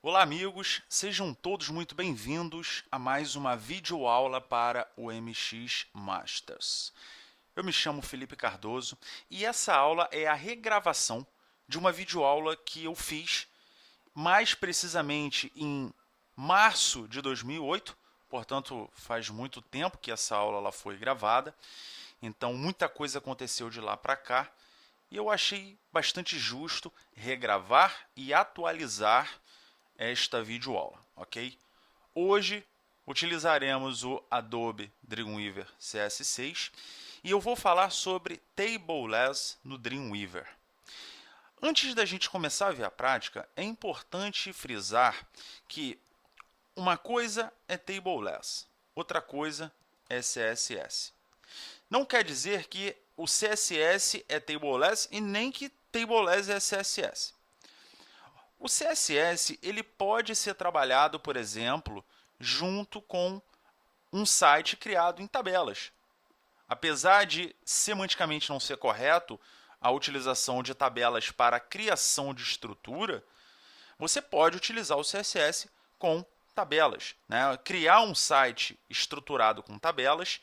Olá amigos, sejam todos muito bem-vindos a mais uma videoaula para o MX Masters. Eu me chamo Felipe Cardoso e essa aula é a regravação de uma videoaula que eu fiz mais precisamente em março de 2008, portanto faz muito tempo que essa aula lá foi gravada, então muita coisa aconteceu de lá para cá e eu achei bastante justo regravar e atualizar esta videoaula, ok? Hoje utilizaremos o Adobe Dreamweaver CS6 e eu vou falar sobre Tableless no Dreamweaver. Antes da gente começar a ver a prática, é importante frisar que uma coisa é Tableless, outra coisa é CSS. Não quer dizer que o CSS é Tableless e nem que Tableless é CSS. O CSS ele pode ser trabalhado, por exemplo, junto com um site criado em tabelas. Apesar de semanticamente não ser correto a utilização de tabelas para a criação de estrutura, você pode utilizar o CSS com tabelas, né? Criar um site estruturado com tabelas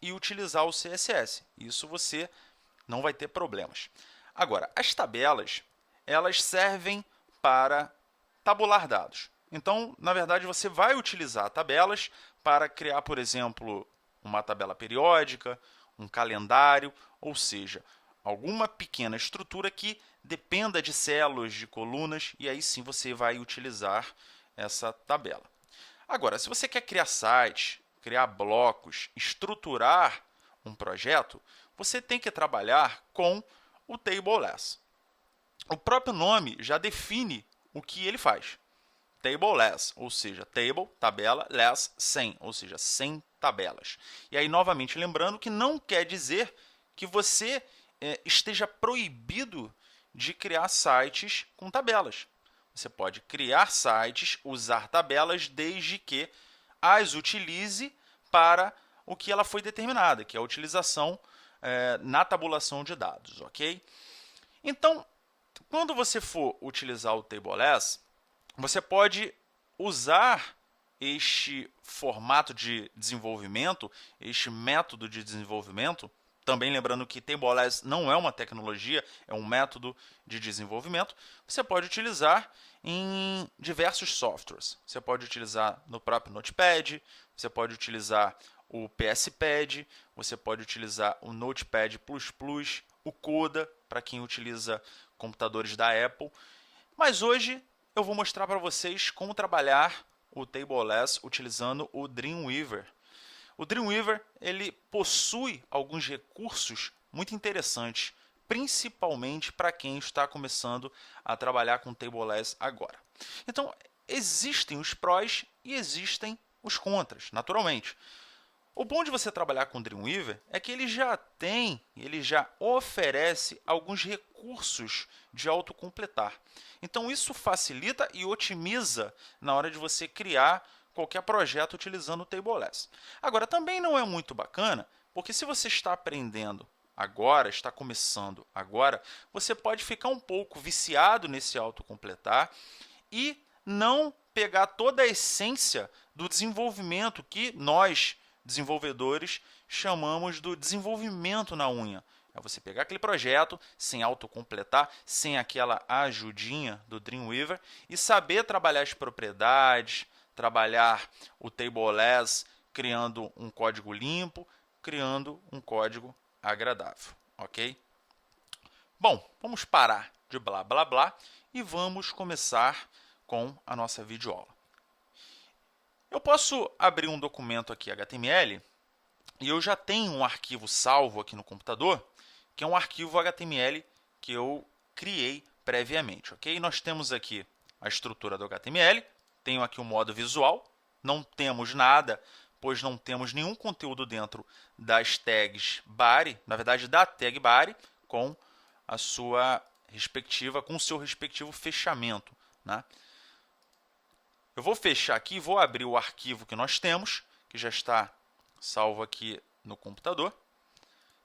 e utilizar o CSS. Isso você não vai ter problemas. Agora, as tabelas, elas servem para tabular dados. Então, na verdade, você vai utilizar tabelas para criar, por exemplo, uma tabela periódica, um calendário, ou seja, alguma pequena estrutura que dependa de células, de colunas, e aí sim você vai utilizar essa tabela. Agora, se você quer criar sites, criar blocos, estruturar um projeto, você tem que trabalhar com o Tableless. O próprio nome já define o que ele faz. Tableless, ou seja, table, tabela, less, sem, ou seja, sem tabelas. E aí, novamente, lembrando que não quer dizer que você esteja proibido de criar sites com tabelas. Você pode criar sites, usar tabelas, desde que as utilize para o que ela foi determinada, que é a utilização na tabulação de dados, ok? Então, quando você for utilizar o Tableless, você pode usar este formato de desenvolvimento, este método de desenvolvimento. Também lembrando que Tableless não é uma tecnologia, é um método de desenvolvimento. Você pode utilizar em diversos softwares. Você pode utilizar no próprio Notepad, você pode utilizar o PSPad, você pode utilizar o Notepad++, o Coda, para quem utiliza computadores da Apple. Mas hoje eu vou mostrar para vocês como trabalhar o Tableless utilizando o Dreamweaver. O Dreamweaver ele possui alguns recursos muito interessantes, principalmente para quem está começando a trabalhar com Tableless agora. Então, existem os prós e existem os contras, naturalmente. O bom de você trabalhar com Dreamweaver é que ele já oferece alguns recursos de autocompletar. Então isso facilita e otimiza na hora de você criar qualquer projeto utilizando o Tableless. Agora, também não é muito bacana, porque se você está aprendendo agora, está começando agora, você pode ficar um pouco viciado nesse autocompletar e não pegar toda a essência do desenvolvimento que nós, desenvolvedores, chamamos do desenvolvimento na unha. É você pegar aquele projeto sem autocompletar, sem aquela ajudinha do Dreamweaver e saber trabalhar as propriedades, trabalhar o Tableless, criando um código limpo, criando um código agradável, ok? Bom, vamos parar de blá blá blá e vamos começar com a nossa videoaula. Eu posso abrir um documento aqui HTML e eu já tenho um arquivo salvo aqui no computador, que é um arquivo HTML que eu criei previamente, ok? Nós temos aqui a estrutura do HTML, tenho aqui o modo visual, não temos nada, pois não temos nenhum conteúdo dentro das tags body, na verdade da tag body, com a sua respectiva, com o seu respectivo fechamento, né? Eu vou fechar aqui e vou abrir o arquivo que nós temos, que já está salvo aqui no computador,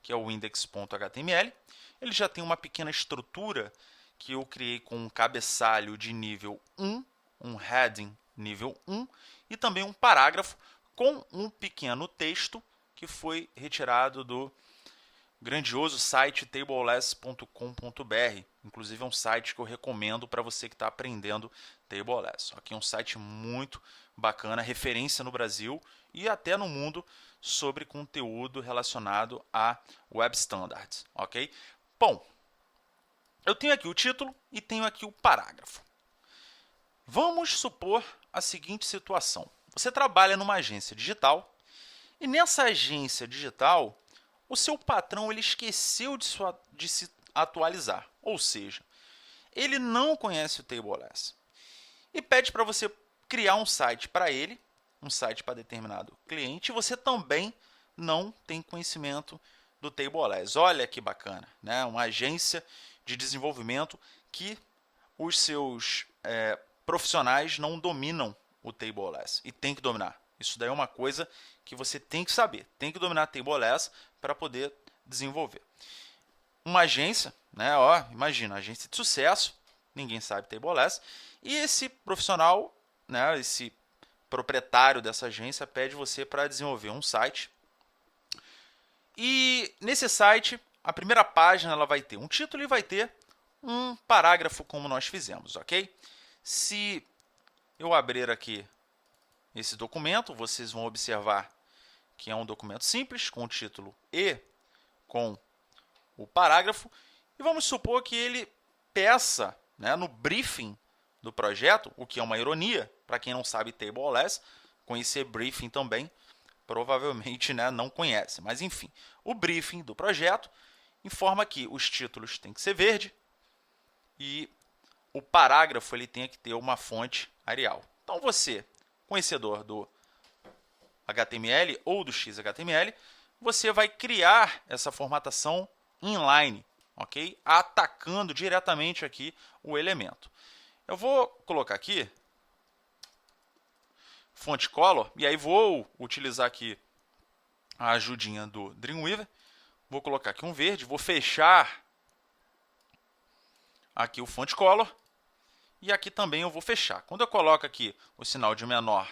que é o index.html. Ele já tem uma pequena estrutura que eu criei com um cabeçalho de nível 1, um heading nível 1 e também um parágrafo com um pequeno texto que foi retirado do grandioso site tableless.com.br. Inclusive é um site que eu recomendo para você que está aprendendo Tableless. Aqui é um site muito bacana, referência no Brasil e até no mundo sobre conteúdo relacionado a Web Standards. Ok? Bom, eu tenho aqui o título e tenho aqui o parágrafo. Vamos supor a seguinte situação. Você trabalha numa agência digital e nessa agência digital o seu patrão ele esqueceu de se atualizar, ou seja, ele não conhece o Tableless e pede para você criar um site para ele, um site para determinado cliente, e você também não tem conhecimento do Tableless. Olha que bacana, né? Uma agência de desenvolvimento que os seus profissionais não dominam o Tableless e tem que dominar. Isso daí é uma coisa que você tem que saber, tem que dominar Tableless para poder desenvolver. Uma agência, né, imagina, agência de sucesso, ninguém sabe Tableless, e esse profissional, né, esse proprietário dessa agência pede você para desenvolver um site. E nesse site, a primeira página ela vai ter um título e vai ter um parágrafo como nós fizemos, ok? Se eu abrir aqui esse documento, vocês vão observar que é um documento simples, com o título e com o parágrafo. E vamos supor que ele peça, né, no briefing do projeto, o que é uma ironia, para quem não sabe Tableless, conhecer briefing também, provavelmente, né, não conhece. Mas enfim, o briefing do projeto informa que os títulos têm que ser verde e o parágrafo ele tem que ter uma fonte Arial. Então você, conhecedor do HTML ou do XHTML, você vai criar essa formatação inline, ok? Atacando diretamente aqui o elemento. Eu vou colocar aqui fonte color e aí vou utilizar aqui a ajudinha do Dreamweaver. Vou colocar aqui um verde, vou fechar aqui o fonte color e aqui também eu vou fechar. Quando eu coloco aqui o sinal de menor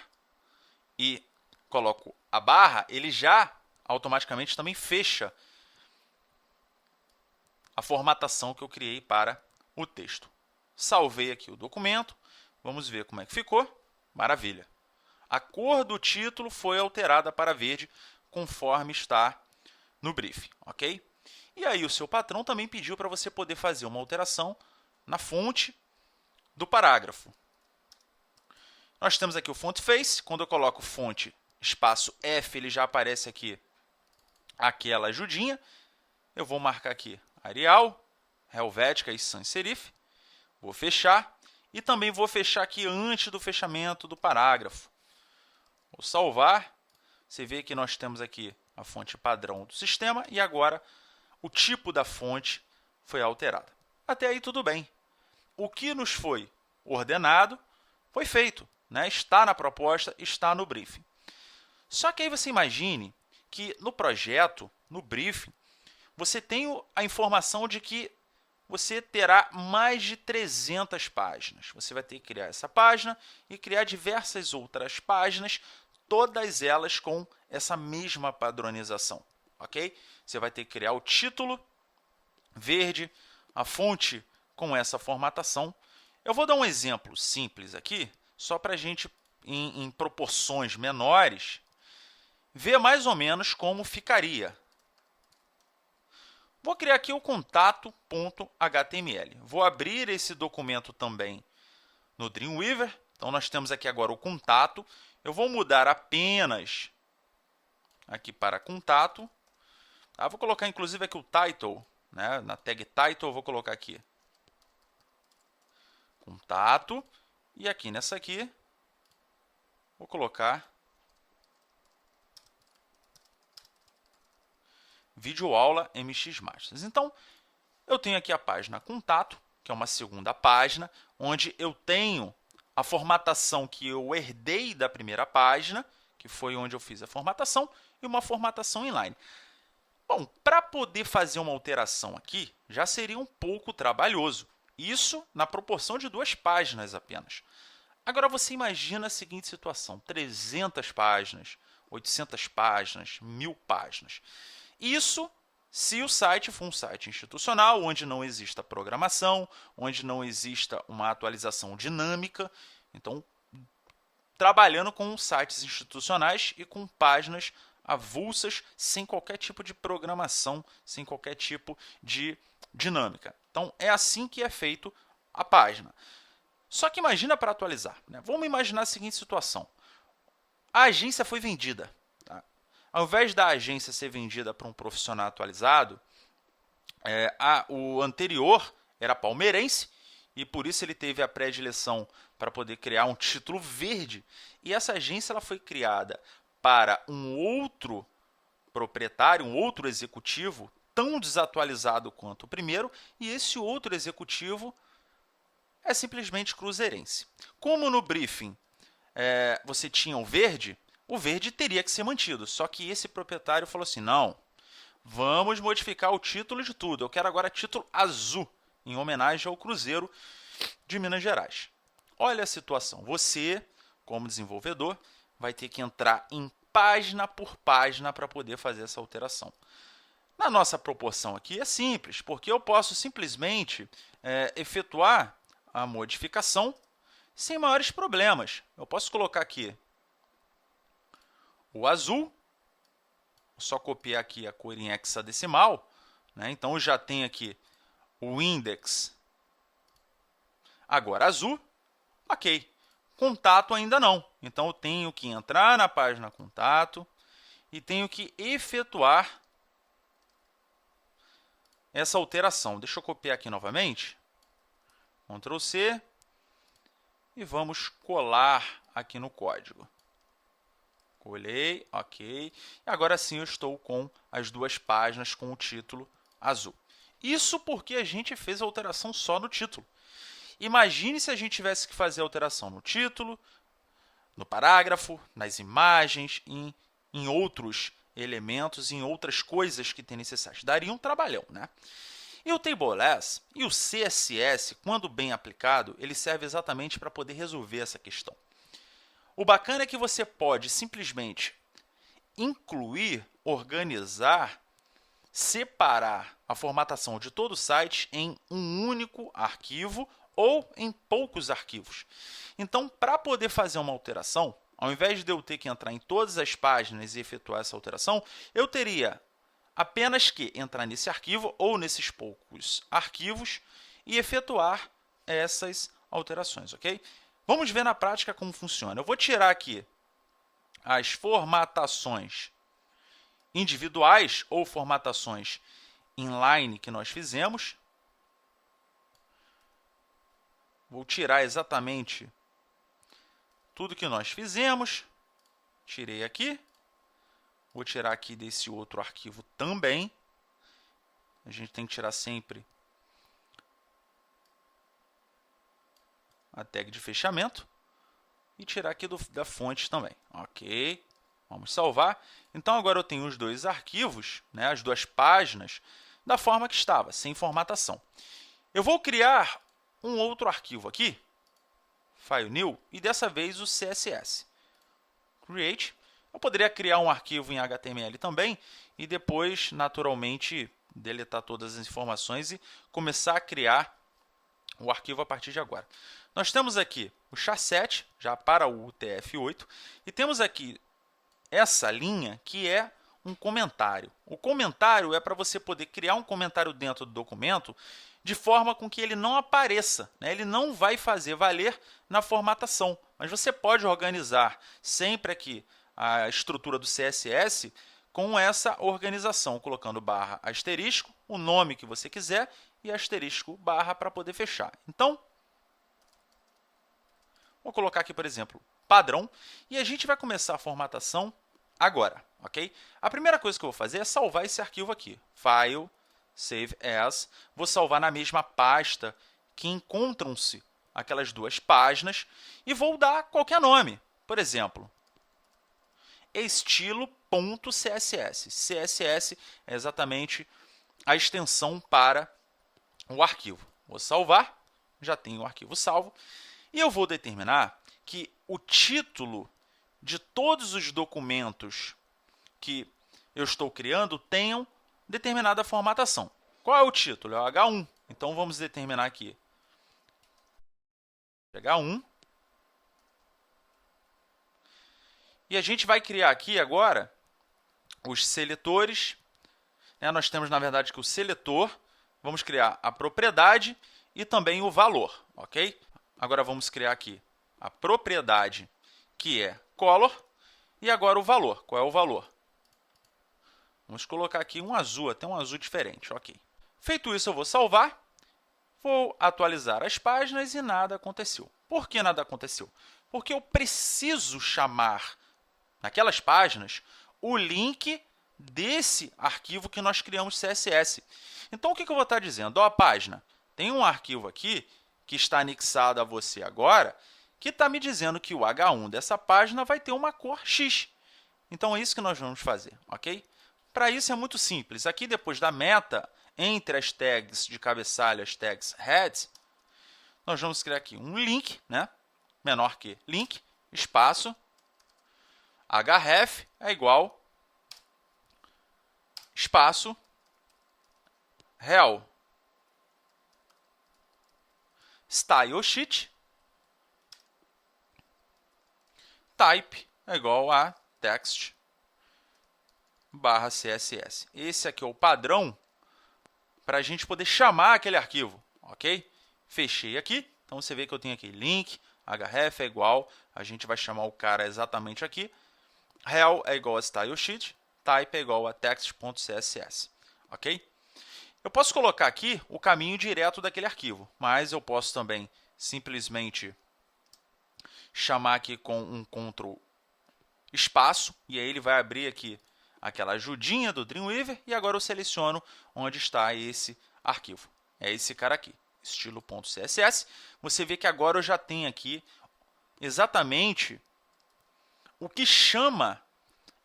e coloco a barra, ele já automaticamente também fecha a formatação que eu criei para o texto. Salvei aqui o documento, vamos ver como é que ficou. Maravilha! A cor do título foi alterada para verde, conforme está no briefing, ok? E aí o seu patrão também pediu para você poder fazer uma alteração na fonte do parágrafo. Nós temos aqui o font face, quando eu coloco fonte espaço F, ele já aparece aqui aquela ajudinha. Eu vou marcar aqui Arial, Helvética e Sans Serif. Vou fechar e também vou fechar aqui antes do fechamento do parágrafo. Vou salvar. Você vê que nós temos aqui a fonte padrão do sistema e agora o tipo da fonte foi alterado. Até aí tudo bem. O que nos foi ordenado foi feito, né? Está na proposta, está no briefing. Só que aí você imagine que no projeto, no briefing, você tem a informação de que você terá mais de 300 páginas. Você vai ter que criar essa página e criar diversas outras páginas, todas elas com essa mesma padronização, ok? Você vai ter que criar o título verde, a fonte com essa formatação. Eu vou dar um exemplo simples aqui, só para a gente, em proporções menores, ver mais ou menos como ficaria. Vou criar aqui o contato.html. Vou abrir esse documento também no Dreamweaver. Então, nós temos aqui agora o contato. Eu vou mudar apenas aqui para contato. Vou colocar, inclusive, aqui o title. Né? Na tag title, eu vou colocar aqui contato. E aqui nessa aqui, vou colocar videoaula MX Masters. Então, eu tenho aqui a página contato, que é uma segunda página, onde eu tenho a formatação que eu herdei da primeira página, que foi onde eu fiz a formatação, e uma formatação inline. Bom, para poder fazer uma alteração aqui, já seria um pouco trabalhoso. Isso na proporção de 2 páginas apenas. Agora você imagina a seguinte situação, 300 páginas, 800 páginas, 1000 páginas. Isso se o site for um site institucional, onde não exista programação, onde não exista uma atualização dinâmica. Então, trabalhando com sites institucionais e com páginas avulsas, sem qualquer tipo de programação, sem qualquer tipo de dinâmica. Então, é assim que é feito a página. Só que imagina para atualizar, né? Vamos imaginar a seguinte situação. A agência foi vendida. Tá? Ao invés da agência ser vendida para um profissional atualizado, o anterior era palmeirense e por isso ele teve a predileção para poder criar um título verde. E essa agência ela foi criada para um outro proprietário, um outro executivo, tão desatualizado quanto o primeiro, e esse outro executivo é simplesmente cruzeirense. Como no briefing você tinha o verde teria que ser mantido. Só que esse proprietário falou assim, não, vamos modificar o título de tudo. Eu quero agora título azul, em homenagem ao Cruzeiro de Minas Gerais. Olha a situação. Você, como desenvolvedor, vai ter que entrar em página por página para poder fazer essa alteração. Na nossa proporção aqui é simples, porque eu posso simplesmente efetuar a modificação sem maiores problemas. Eu posso colocar aqui o azul, só copiar aqui a cor em hexadecimal, né? Então eu já tenho aqui o index agora azul, ok. Contato ainda não, então eu tenho que entrar na página contato e tenho que efetuar essa alteração. Deixa eu copiar aqui novamente, Ctrl C, e vamos colar aqui no código. Colei, ok. E agora sim eu estou com as duas páginas com o título azul. Isso porque a gente fez a alteração só no título. Imagine se a gente tivesse que fazer a alteração no título, no parágrafo, nas imagens, em outros elementos, em outras coisas que tem necessidade. Daria um trabalhão, né? E o Tableless e o CSS, quando bem aplicado, ele serve exatamente para poder resolver essa questão. O bacana é que você pode simplesmente incluir, organizar, separar a formatação de todo o site em um único arquivo ou em poucos arquivos. Então, para poder fazer uma alteração, ao invés de eu ter que entrar em todas as páginas e efetuar essa alteração, eu teria apenas que entrar nesse arquivo ou nesses poucos arquivos e efetuar essas alterações, ok? Vamos ver na prática como funciona. Eu vou tirar aqui as formatações individuais ou formatações inline que nós fizemos. Vou tirar exatamente tudo que nós fizemos. Tirei aqui. Vou tirar aqui desse outro arquivo também. A gente tem que tirar sempre a tag de fechamento. E tirar aqui da fonte também. Ok. Vamos salvar. Então, agora eu tenho os dois arquivos, né, as duas páginas, da forma que estava, sem formatação. Eu vou criar um outro arquivo aqui, File New, e dessa vez o CSS. Create. Eu poderia criar um arquivo em HTML também e depois, naturalmente, deletar todas as informações e começar a criar o arquivo a partir de agora. Nós temos aqui o char7, já para o UTF-8, e temos aqui essa linha que é um comentário. O comentário é para você poder criar um comentário dentro do documento de forma com que ele não apareça, né? Ele não vai fazer valer na formatação, mas você pode organizar sempre aqui a estrutura do CSS com essa organização, colocando barra asterisco, o nome que você quiser e asterisco barra para poder fechar. Então, vou colocar aqui, por exemplo, padrão, e a gente vai começar a formatação agora, ok? A primeira coisa que eu vou fazer é salvar esse arquivo aqui, File, Save As, vou salvar na mesma pasta que encontram-se aquelas duas páginas e vou dar qualquer nome, por exemplo, estilo.css. CSS é exatamente a extensão para o arquivo. Vou salvar, já tenho o arquivo salvo, e eu vou determinar que o título de todos os documentos que eu estou criando tenham determinada formatação. Qual é o título? É o H1. Então, vamos determinar aqui H1. E a gente vai criar aqui agora os seletores. Nós temos, na verdade, que o seletor, vamos criar a propriedade e também o valor, ok? Agora vamos criar aqui a propriedade, que é color, e agora o valor. Qual é o valor? Vamos colocar aqui um azul, até um azul diferente, ok. Feito isso, eu vou salvar, vou atualizar as páginas e nada aconteceu. Por que nada aconteceu? Porque eu preciso chamar naquelas páginas o link desse arquivo que nós criamos CSS. Então, o que eu vou estar dizendo? Ó, a página, tem um arquivo aqui que está anexado a você agora, que está me dizendo que o H1 dessa página vai ter uma cor X. Então, é isso que nós vamos fazer, ok? Para isso é muito simples. Aqui, depois da meta, entre as tags de cabeçalho, as tags head, nós vamos criar aqui um link, né? Menor que link, espaço, href é igual espaço real style sheet type é igual a text barra css. Esse aqui é o padrão para a gente poder chamar aquele arquivo, ok? Fechei aqui, então você vê que eu tenho aqui link, href é igual, a gente vai chamar o cara exatamente aqui, real é igual a style sheet, type é igual a text.css, ok? Eu posso colocar aqui o caminho direto daquele arquivo, mas eu posso também simplesmente chamar aqui com um Ctrl espaço, e aí ele vai abrir aqui aquela ajudinha do Dreamweaver, e agora eu seleciono onde está esse arquivo. É esse cara aqui, estilo.css. Você vê que agora eu já tenho aqui exatamente o que chama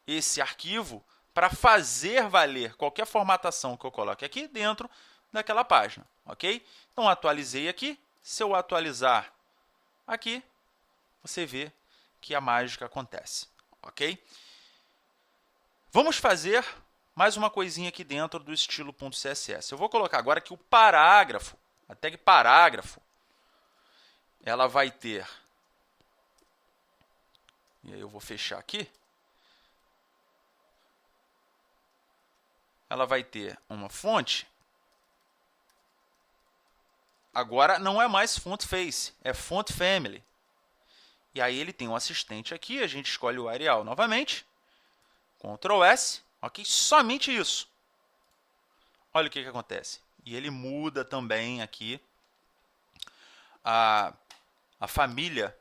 esse arquivo para fazer valer qualquer formatação que eu coloque aqui dentro daquela página, ok? Então, atualizei aqui. Se eu atualizar aqui, você vê que a mágica acontece, ok? Vamos fazer mais uma coisinha aqui dentro do estilo.css. Eu vou colocar agora que o parágrafo, a tag parágrafo, ela vai ter, e aí eu vou fechar aqui, ela vai ter uma fonte, agora não é mais font face, é font family. E aí ele tem um assistente aqui, a gente escolhe o Arial novamente, Ctrl S, ok? Somente isso. Olha o que acontece. E ele muda também aqui a família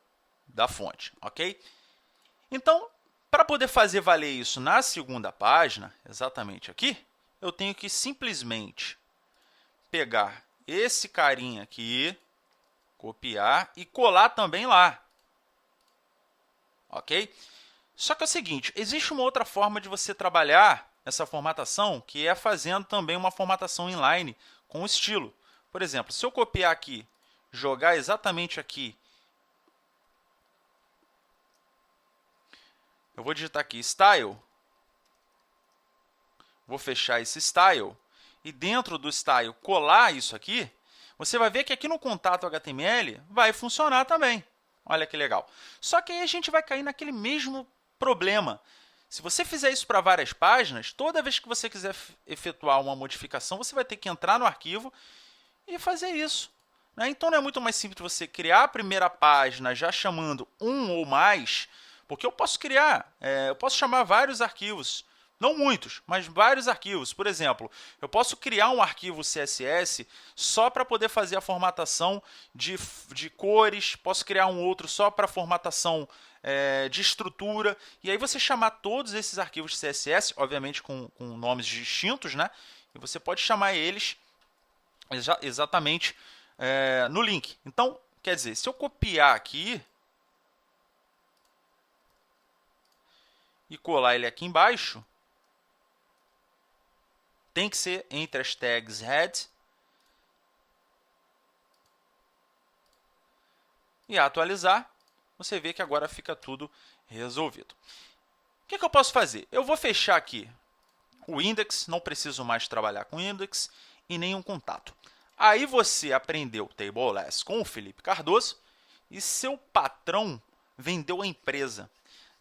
da fonte, ok? Então, para poder fazer valer isso na segunda página, exatamente aqui, eu tenho que simplesmente pegar esse carinha aqui, copiar e colar também lá, ok? Só que é o seguinte, existe uma outra forma de você trabalhar essa formatação, que é fazendo também uma formatação inline com estilo. Por exemplo, se eu copiar aqui, jogar exatamente aqui, eu vou digitar aqui style, vou fechar esse style, e dentro do style colar isso aqui, você vai ver que aqui no contato HTML vai funcionar também. Olha que legal. Só que aí a gente vai cair naquele mesmo problema. Se você fizer isso para várias páginas, toda vez que você quiser efetuar uma modificação, você vai ter que entrar no arquivo e fazer isso, né? Então, não é muito mais simples você criar a primeira página já chamando um ou mais, porque eu posso criar, eu posso chamar vários arquivos, não muitos, mas vários arquivos. Por exemplo, eu posso criar um arquivo CSS só para poder fazer a formatação de cores, posso criar um outro só para formatação de estrutura, e aí você chamar todos esses arquivos CSS, obviamente com nomes distintos, né? E você pode chamar eles exatamente no link. Então, quer dizer, se eu copiar aqui e colar ele aqui embaixo, tem que ser entre as tags head e atualizar. você vê que agora fica tudo resolvido. O que eu posso fazer? Eu vou fechar aqui o index, não preciso mais trabalhar com index e nenhum contato. Aí você aprendeu Tableless com o Felipe Cardoso e seu patrão vendeu a empresa,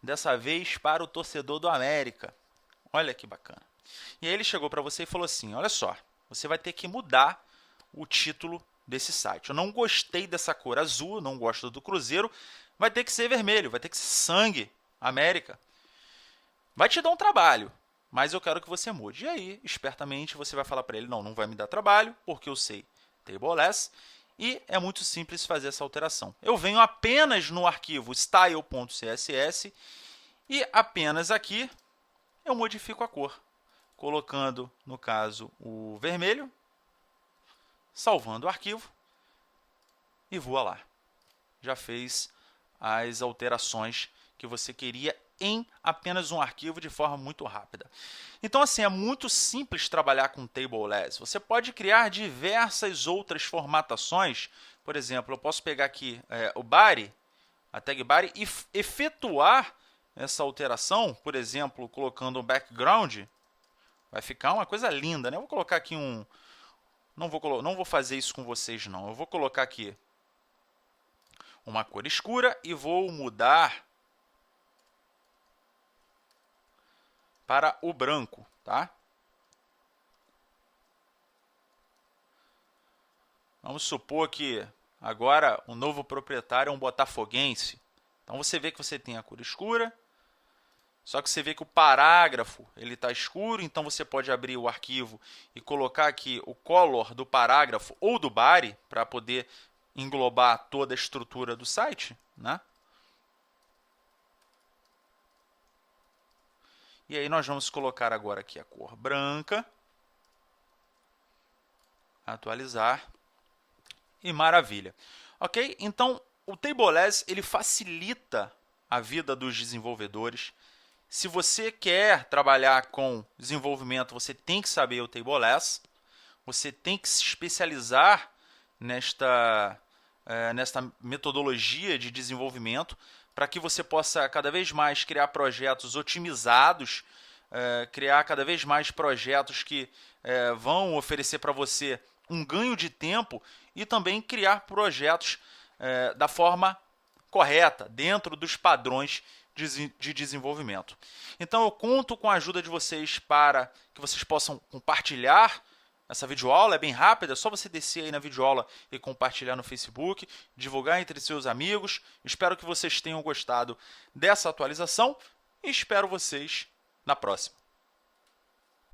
dessa vez para o torcedor do América. Olha que bacana. E aí ele chegou para você e falou assim, olha só, você vai ter que mudar o título desse site. Eu não gostei dessa cor azul, não gosto do Cruzeiro, vai ter que ser vermelho, vai ter que ser sangue, América. Vai te dar um trabalho, mas eu quero que você mude. E aí, espertamente, você vai falar para ele, não vai me dar trabalho, porque eu sei Tableless, e é muito simples fazer essa alteração. Eu venho apenas no arquivo style.css e apenas aqui eu modifico a cor, colocando, no caso, o vermelho, salvando o arquivo e voa lá. Já fez as alterações que você queria em apenas um arquivo de forma muito rápida. Então, assim, é muito simples trabalhar com Tableless. Você pode criar diversas outras formatações. Por exemplo, eu posso pegar aqui o body, a tag body, e efetuar essa alteração, por exemplo, colocando um background. Vai ficar uma coisa linda, né? Eu vou colocar aqui um... Não vou fazer isso com vocês, não. Eu vou colocar aqui uma cor escura e vou mudar para o branco, tá? Vamos supor que agora o novo proprietário é um botafoguense. Então você vê que você tem a cor escura, só que você vê que o parágrafo ele está escuro, então você pode abrir o arquivo e colocar aqui o color do parágrafo ou do body para poder englobar toda a estrutura do site, né? E aí nós vamos colocar agora aqui a cor branca, atualizar e maravilha. Ok? Então o Tableless ele facilita a vida dos desenvolvedores. Se você quer trabalhar com desenvolvimento, você tem que saber o Tableless. Você tem que se especializar nesta metodologia de desenvolvimento para que você possa cada vez mais criar projetos otimizados, criar cada vez mais projetos que vão oferecer para você um ganho de tempo e também criar projetos da forma correta, dentro dos padrões de desenvolvimento. Então eu conto com a ajuda de vocês para que vocês possam compartilhar essa videoaula. É bem rápida, é só você descer aí na videoaula e compartilhar no Facebook, divulgar entre seus amigos. Espero que vocês tenham gostado dessa atualização e espero vocês na próxima.